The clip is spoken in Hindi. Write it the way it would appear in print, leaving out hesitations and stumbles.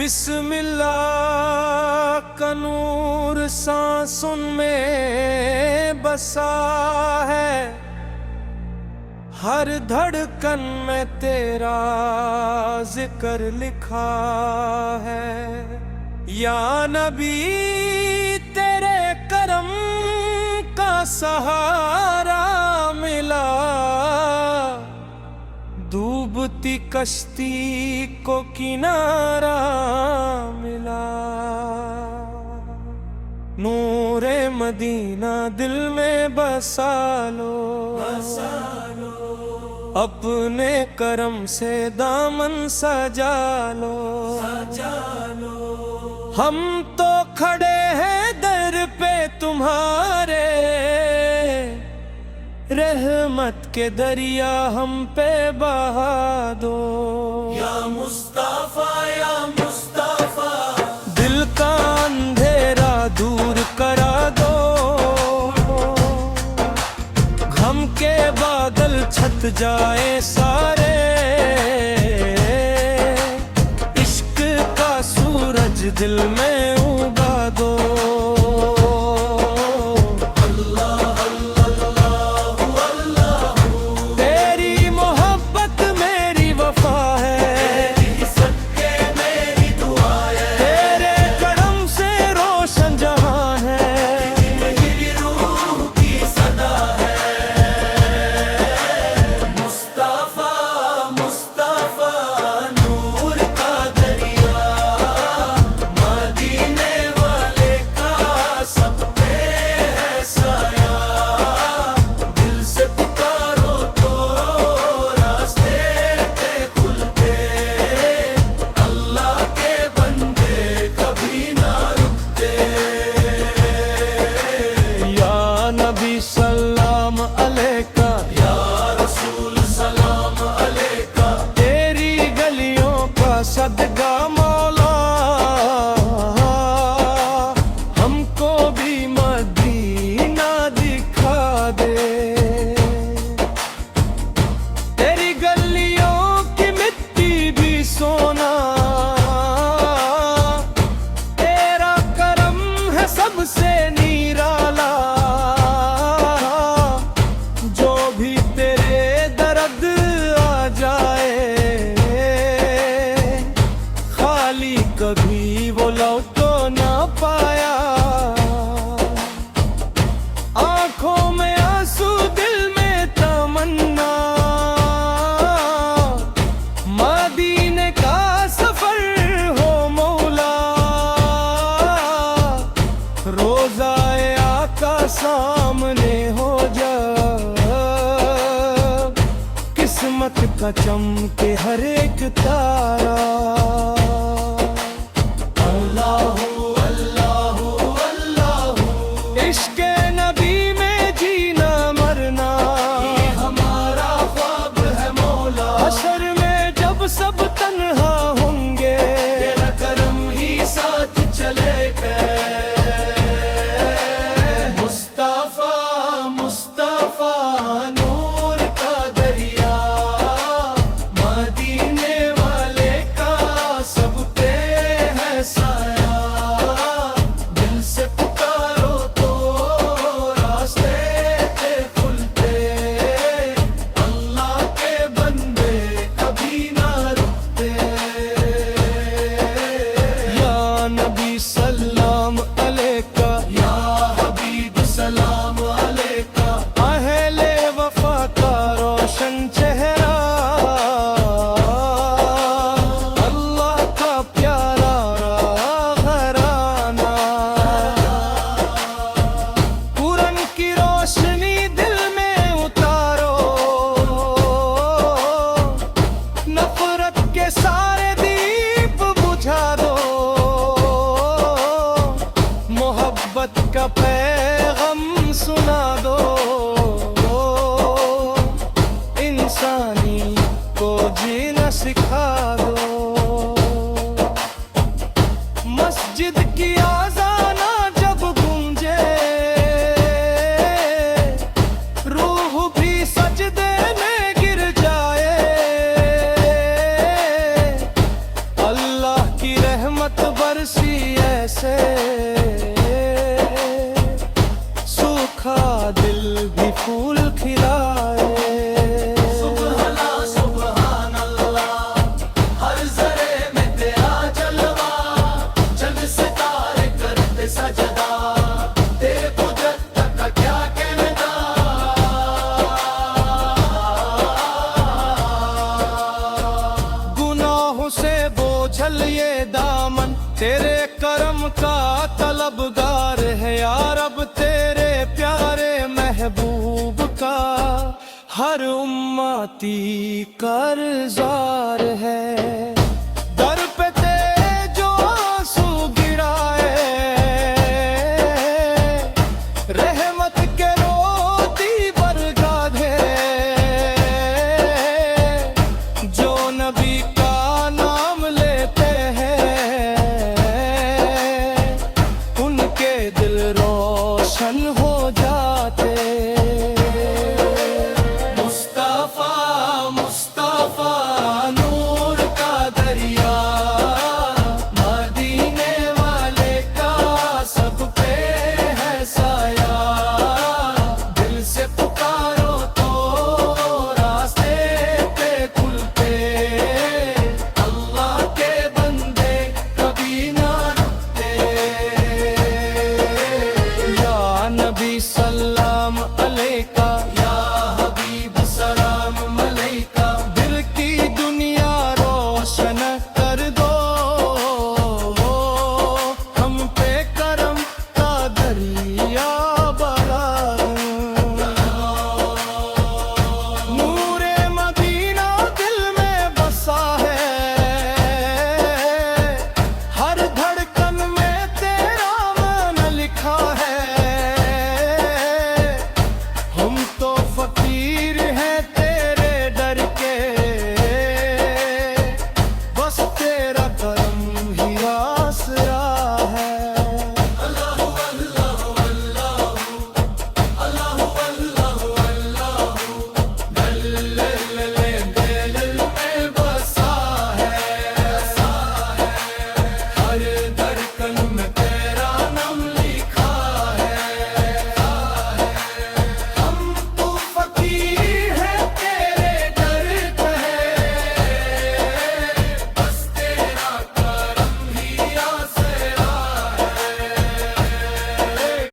बिस्मिल्लाह का नूर सांसों में बसा है, हर धड़कन में तेरा जिक्र लिखा है। या नबी तेरे करम का सहारा मिला, डूबती कश्ती को किनारा मिला। नूरे मदीना दिल में बसा लो, अपने करम से दामन सजा लो। हम तो खड़े हैं दर पे तुम्हारे, रहमत के दरिया हम पे बहा दो। या मुस्तफा या मुस्तफा, दिल का अंधेरा दूर करा दो। गम के बादल छत जाए सारे, इश्क का सूरज दिल में उगा दो। सलाम अलैका या रसूल सलाम अलैका, तेरी गलियों का सदका मौला, हमको भी मदीना दिखा दे। तेरी गलियों की मिट्टी भी सोना, तेरा करम है सबसे निराला। कभी वो लौट तो ना पाया, आंखों में आंसू दिल में तमन्ना। मदीने का सफर हो मौला, रोज़ाए आका सामने हो जा। किस्मत का चमके हर एक तारा। इश्क़े नबी में जीना मरना, ये हमारा ख्वाब है मौला। हशर में जब सब तन्हा होंगे, तेरा करम ही साथ चलेगा। मुस्तफा मुस्तफा नूर का दरिया, मदीने वाले का सब पे है साया। दिल से पुकारो तो रास्ते पे खुलते, अल्लाह के बंदे कभी ना रुकते। या नबी सलाम अलैका या हबीब सलाम अलैका, अहले वफा का रोशन चेहरा। अल्लाह का प्यारा घराना, कुरान की रोशनी दिल में उतारो। नफरत के सारे दीप बुझा दो, मोहब्बत का पैगाम सुना दो। इंसानी को जीना सिखा दो। मस्जिद की आज़ाना जब गूंजे, रूह भी सजदे में गिर जाए। अल्लाह की रहमत आती कर्जार है। दर पे जो आंसू गिराए, रहमत के रोती बरगा दे। जो नबी का नाम लेते हैं, उनके दिल रोशन हो जाते। मुस्तफा मुस्तफा नूर का दरिया, मदीने वाले का सब पे है साया। दिल से पुकारो तो रास्ते पे खुलते, अल्लाह के बंदे कभी ना रुकते। या नबी सलाम अलैका, या हबीब सलाम अलैका, दिल की दुनिया रोशन कर दो। हम पे करम का दरिया